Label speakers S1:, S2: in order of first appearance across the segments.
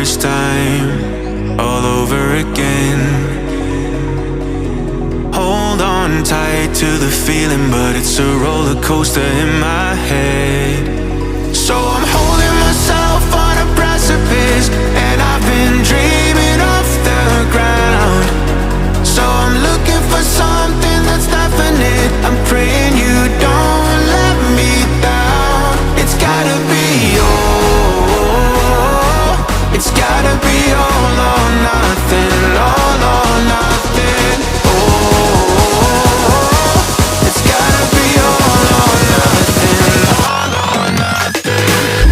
S1: first time, all over again. Hold on tight to the feeling, but it's a roller coaster in my head. So I'm holding myself on a precipice, and I've been dreaming off the ground. So I'm looking for something that's definite. I'm praying you don't let me down. It's gotta be it's gotta be all or nothing, all or nothing. Oh, it's gotta be all or nothing, all or nothing.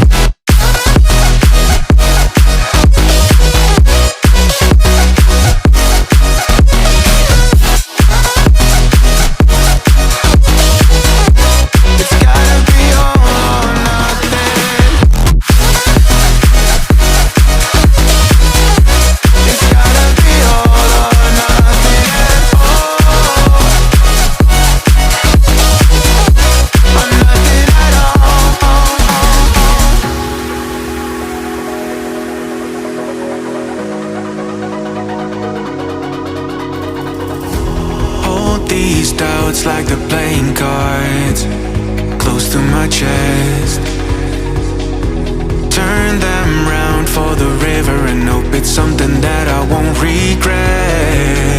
S1: It's gotta be all or nothing. It's gotta be all or nothing. Oh, or nothing at all. Hold these doubts like the playing cards close to my chest. Turn them round for the river and hope it's something that I won't regret.